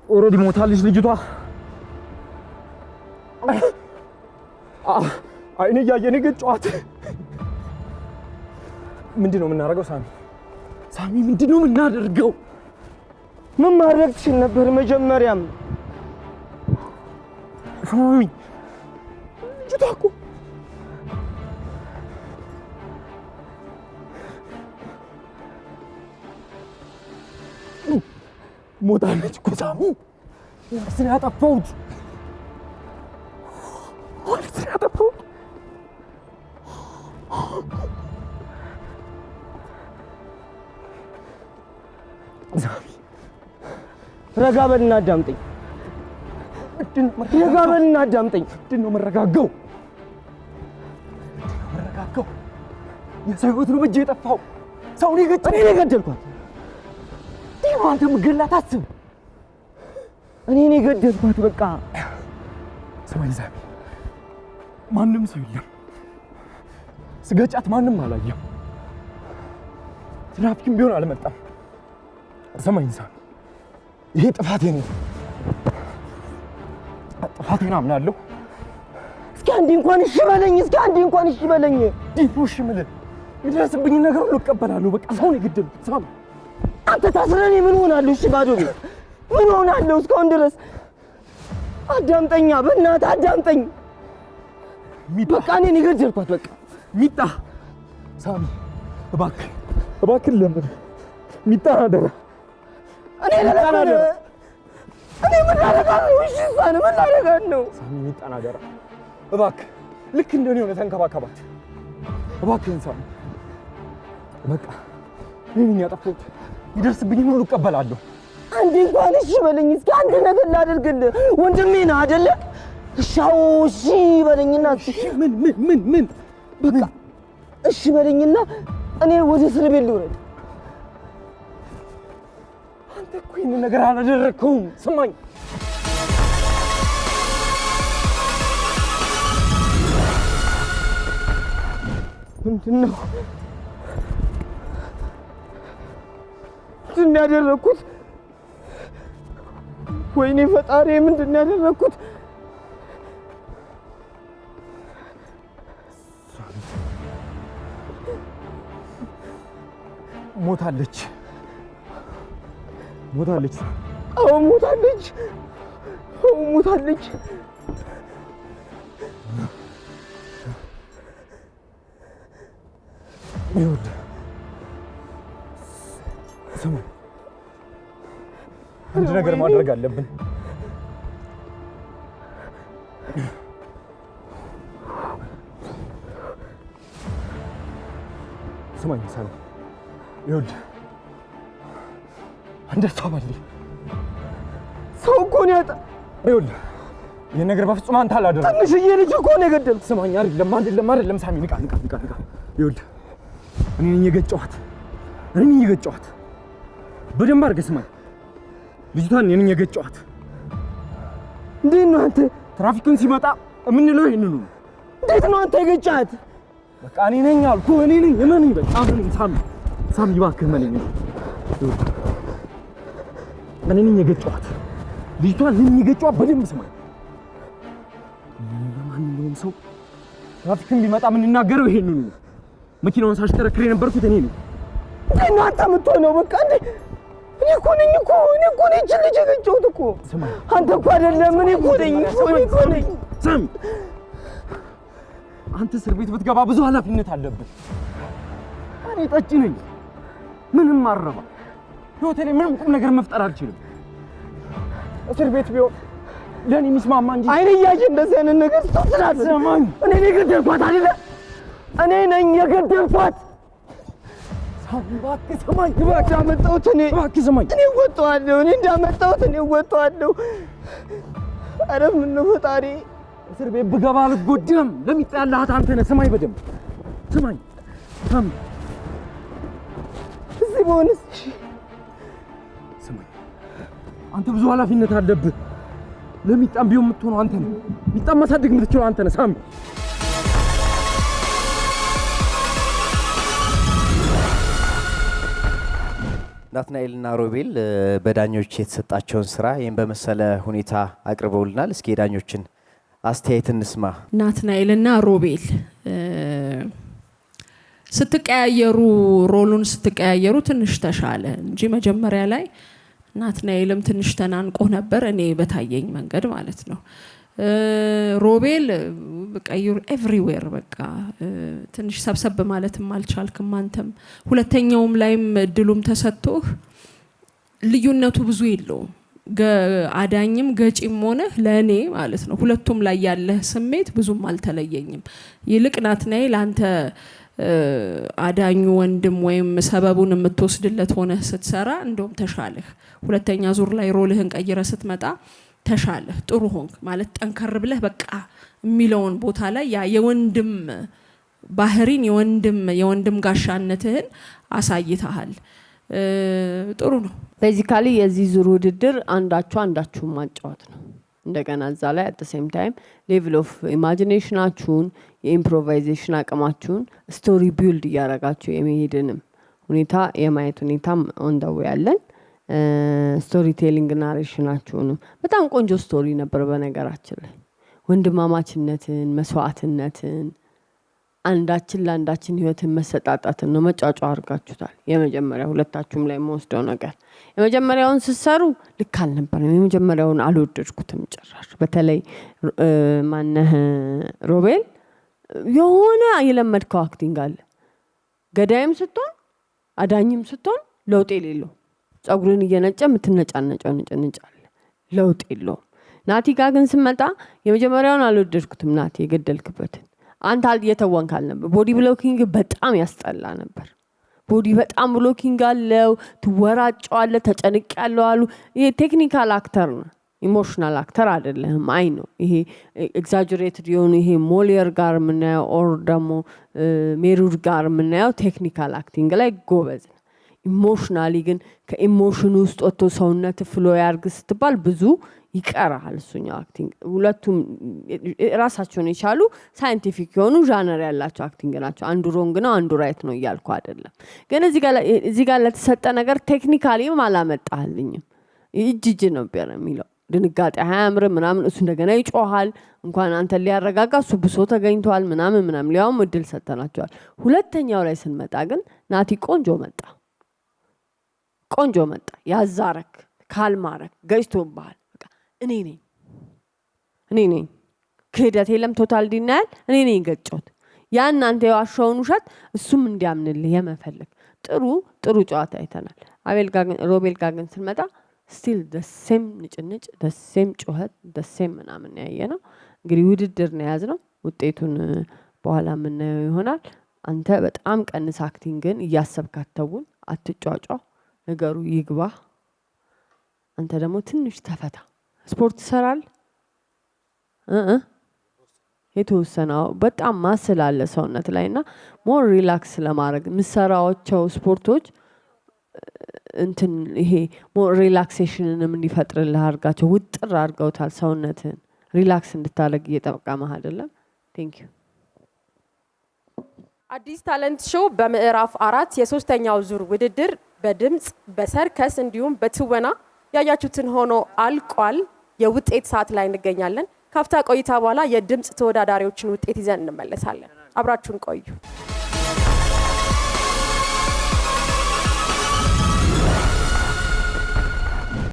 ኦሬዲ ሞታለች ልጅቷ። አይኔ እያየን ገጨዋት። ምንድነው የምናደርገው? ሳሚ ምንድነው የምናደርገው? ምን ማድረግ ትችል ነበር መጀመሪያም? ሳሚ ልጅቷ እኮ ሞታለች እኮ ሳሚ። ነፍስን ያጠፋሁት ሳሚ ረጋ በልና አዳምጠኝ። ረጋ በልና አዳምጠኝ። ምንድን ነው መረጋጋው? የሰው ህይወት ነው በእጄ የጠፋው። ሰውን እኔ የገደልኳት። አንተ ምገላት አስብ። እኔ የገደልኳት በቃ። ስማኝ ሳሚ፣ ማንም ሰው የለም። ስገጫት ማንም አላየም። ትራፊክም ቢሆን አልመጣም። ስማኝ ሳሚ፣ ይሄ ጥፋቴ ነው። ጥፋቴን አምናለሁ። እስኪ አንዴ እንኳን እሺ በለኝ። እሺ በለኝ። እሺ የምልህ የደረሰብኝ ነገር ሁሉ እቀበላለሁ። በቃ ሰውን የገደልኩት ሳሚ። አንተ ታስረህ እኔ ምን ሆናለሁ? እሺ ባዶ ቤት ምን ሆናለሁ እስካሁን ድረስ? አዳምጠኛ፣ በእናትህ አዳምጠኝ። በቃ እኔ የገደልኳት በቃ። ሚጣ ሳሚ፣ እባክህ ለምን ሚጣ አደራ። እኔ ምን ላደርጋለሁ? እሺ ሳሚ፣ ምን ላደርጋለሁ? ሳሚ ሚጣን አደራ እባክህ። ልክ እንደኔ ሆነ ተንከባከባት እባክህን ሳሚ። በቃ እኔ ነኝ ያጠፋሁት። ይደርስብኝም ሁሉ እቀበላለሁ። አንዴ እንኳን እሺ በለኝ። እስኪ አንድ ነገር ላደርግልህ። ወንድሜ ነህ አይደለ? እሺ በለኝና ምን በቃ እሺ በለኝና እኔ ወደ እስር ቤት ልውረድ። አንተ እኮ ይህንን ነገር አላደረግከውም። ስማኝ ምንድን ነው ያደረኩት? ወይኔ ፈጣሪ፣ ምንድን ነው ያደረኩት? ሞታለች። አዎ ሞታለች። ይኸውልህ ስሙ፣ አንድ ነገር ማድረግ አለብን። ስማኝ ሳሚ፣ ይኸውልህ አንድ ሀሳብ አለኝ። ሰው እኮ ነው ያጣ። ይኸውልህ ይህን ነገር በፍጹም አንተ አላደረግም። ትንሽዬ ልጅ እኮ ነው የገደልኩት። ስማኝ፣ አይደለም ሳሚ፣ ንቃ። ይኸውልህ እኔ ነኝ የገጨኋት። በደንብ አድርገህ ስማኝ። ልጅቷን እኔ ነኝ የገጨኋት። እንዴት ነው አንተ? ትራፊኩን ሲመጣ የምንለው ይሄንን ነው። እንዴት ነው አንተ የገጨሃት? በቃ እኔ ነኝ አልኩህ። እኔ ነኝ። እመነኝ። በቃ እመነኝ ሳሚ፣ እባክህ እመነኝ። እኔ ነኝ የገጨኋት። ልጅቷን እኔ ነኝ የገጨኋት። በደንብ ስማኝ። ለማንኛውም ሰው ትራፊክን ቢመጣ የምንናገረው ይሄንን ነው። መኪናውን ሳሽከረክር የነበርኩት እኔ ነኝ። እንዴት ነው አንተ የምትሆነው? በቃ እንዴ እኔ እኮ ነኝ እችን ልጅ የገጨሁት እኮ። አንተ እኮ አይደለም። እኔ እኮ ነኝ። ሳሚ፣ አንተ እስር ቤት ብትገባ ብዙ ኃላፊነት አለብን። እኔ ጠጪ ነኝ፣ ምንም አረባ። ህይወቴ ላይ ምንም ቁም ነገር መፍጠር አልችልም። እስር ቤት ቢሆን ለእኔ የሚስማማ እንጂ አይኔ እያየ እንደዚህ አይነት ነገር ስትወስዳት ሰማኝ። እኔ ነኝ የገደልኳት አይደለ? እኔ ነኝ የገደልኳት። እባክህ ስማኝ። እንዳመጣሁት እባክህ ስማኝ። እኔ እወጣዋለሁ። ኧረ ምነው ፈጣሪ፣ እስር ቤት ብገባ አልጎዳም። ለሚጣ ያለሃት አንተ ነህ። ስማኝ፣ በደምብ ስማኝ። እዚህ በሆንስ? ስማኝ፣ አንተ ብዙ ኃላፊነት አለብህ። ለሚጣም ቢሆን የምትሆነው አንተ ነህ። ሚጣም ማሳደግ የምትችለው አንተ ነህ ሳሚ። ናትናኤልና ሮቤል በዳኞች የተሰጣቸውን ስራ ይህን በመሰለ ሁኔታ አቅርበውልናል። እስኪ የዳኞችን አስተያየት እንስማ። ናትናኤልና ሮቤል ስትቀያየሩ ሮሉን ስትቀያየሩ ትንሽ ተሻለ እንጂ መጀመሪያ ላይ ናትናኤልም ትንሽ ተናንቆ ነበር፣ እኔ በታየኝ መንገድ ማለት ነው። ሮቤል በቃ ዩር ኤቭሪዌር በቃ ትንሽ ሰብሰብ ማለትም አልቻልክም አንተም። ሁለተኛውም ላይም እድሉም ተሰጥቶህ ልዩነቱ ብዙ የለውም። አዳኝም ገጪም ሆነ ለእኔ ማለት ነው ሁለቱም ላይ ያለህ ስሜት ብዙም አልተለየኝም። ይልቅ ናትናኤል አንተ አዳኙ ወንድም ወይም ሰበቡን የምትወስድለት ሆነ ስትሰራ እንደውም ተሻለህ። ሁለተኛ ዙር ላይ ሮልህን ቀይረ ስትመጣ ተሻለህ፣ ጥሩ ሆንክ ማለት ጠንከር ብለህ በቃ የሚለውን ቦታ ላይ ያ የወንድም ባህሪን የወንድም ጋሻነትህን አሳይተሃል። ጥሩ ነው። ቤዚካሊ የዚህ ዙር ውድድር አንዳችሁን ማጫወት ነው። እንደገና እዛ ላይ አት ሴም ታይም ሌቭል ኦፍ ኢማጂኔሽናችሁን የኢምፕሮቫይዜሽን አቅማችሁን ስቶሪ ቢልድ እያረጋችሁ የሚሄድንም ሁኔታ የማየት ሁኔታም ወንደው ያለን ስቶሪ ቴሊንግ ናሬሽናችሁንም በጣም ቆንጆ ስቶሪ ነበር። በነገራችን ላይ ወንድማማችነትን፣ መስዋዕትነትን፣ አንዳችን ለአንዳችን ህይወትን መሰጣጣትን ነው መጫጫ አድርጋችሁታል። የመጀመሪያ ሁለታችሁም ላይ መወስደው ነገር የመጀመሪያውን ስትሰሩ ልክ አልነበረም። የመጀመሪያውን አልወደድኩትም ጭራሽ። በተለይ ማነህ ሮቤል የሆነ የለመድከው አክቲንግ አለ። ገዳይም ስትሆን አዳኝም ስትሆን ለውጥ የሌለው ጸጉርን እየነጨ የምትነጫነጨው ንጭንጫለ ለውጥ የለውም። ናቲ ጋር ግን ስመጣ የመጀመሪያውን አልወደድኩትም። ናቲ የገደልክበትን አንተ እየተወንክ አልነበር። ቦዲ ብሎኪንግ በጣም ያስጠላ ነበር። ቦዲ በጣም ብሎኪንግ አለው። ትወራጫዋለህ። ተጨንቅ ያለው አሉ። ይሄ ቴክኒካል አክተር ነው፣ ኢሞሽናል አክተር አይደለም። አይ ነው ይሄ ኤግዛጀሬትድ የሆኑ ይሄ ሞሊየር ጋር የምናየው ኦር ደግሞ ሜሩድ ጋር የምናየው ቴክኒካል አክቲንግ ላይ ጎበዝ ነው። ኢሞሽናሊ ግን ከኢሞሽን ውስጥ ወጥቶ ሰውነት ፍሎ ያርግ ስትባል ብዙ ይቀራል። እሱኛው አክቲንግ ሁለቱም ራሳቸውን የቻሉ ሳይንቲፊክ የሆኑ ዣነር ያላቸው አክቲንግ ናቸው። አንዱ ሮንግ ነው አንዱ ራይት ነው እያልኩ አይደለም። ግን እዚህ ጋር ለተሰጠ ነገር ቴክኒካሊም አላመጣልኝም። እጅ ነው የሚለው ድንጋጤ አያምርም ምናምን። እሱ እንደገና ይጮሃል። እንኳን አንተ ሊያረጋጋ እሱ ብሶ ተገኝቷል ምናምን ሊያውም እድል ሰጥተናቸዋል። ሁለተኛው ላይ ስንመጣ ግን ናቲ ቆንጆ መጣ። ያዛረክ ካልማረክ ገጭቶብሃል። በቃ እኔ ነኝ ክህደት የለም። ቶታል ዲናያል እኔ ነኝ ገጨሁት። ያን አንተ የዋሻውን ውሸት እሱም እንዲያምንልህ የመፈለግ ጥሩ ጨዋታ አይተናል። ሮቤል ጋር ግን ስንመጣ ስቲል ደሴም ንጭንጭ፣ ደሴም ጩኸት፣ ደሴም ምናምን ያየነው። እንግዲህ ውድድር ነው የያዝነው። ውጤቱን በኋላ የምናየው ይሆናል። አንተ በጣም ቀንስ አክቲንግን እያሰብካተውን አትጫጫ፣ ነገሩ ይግባ። አንተ ደግሞ ትንሽ ተፈታ። ስፖርት ትሰራል የተወሰነው በጣም ማስል አለ ሰውነት ላይና ሞር ሪላክስ ለማድረግ ምሰራዎቸው ስፖርቶች እንትን ይሄ ሞር ሪላክሴሽንንም እንዲፈጥርልህ አድርጋቸው ውጥር አድርገውታል። ሰውነትን ሪላክስ እንድታደርግ እየጠቀመህ አይደለም። ቴንክ ዩ። አዲስ ታለንት ሾው በምዕራፍ 4 የሶስተኛው ዙር ውድድር በድምጽ በሰርከስ እንዲሁም በትወና ያያችሁትን ሆኖ አልቋል። የውጤት ሰዓት ላይ እንገኛለን። ካፍታ ቆይታ በኋላ የድምጽ ተወዳዳሪዎችን ውጤት ይዘን እንመለሳለን። አብራችሁን ቆዩ።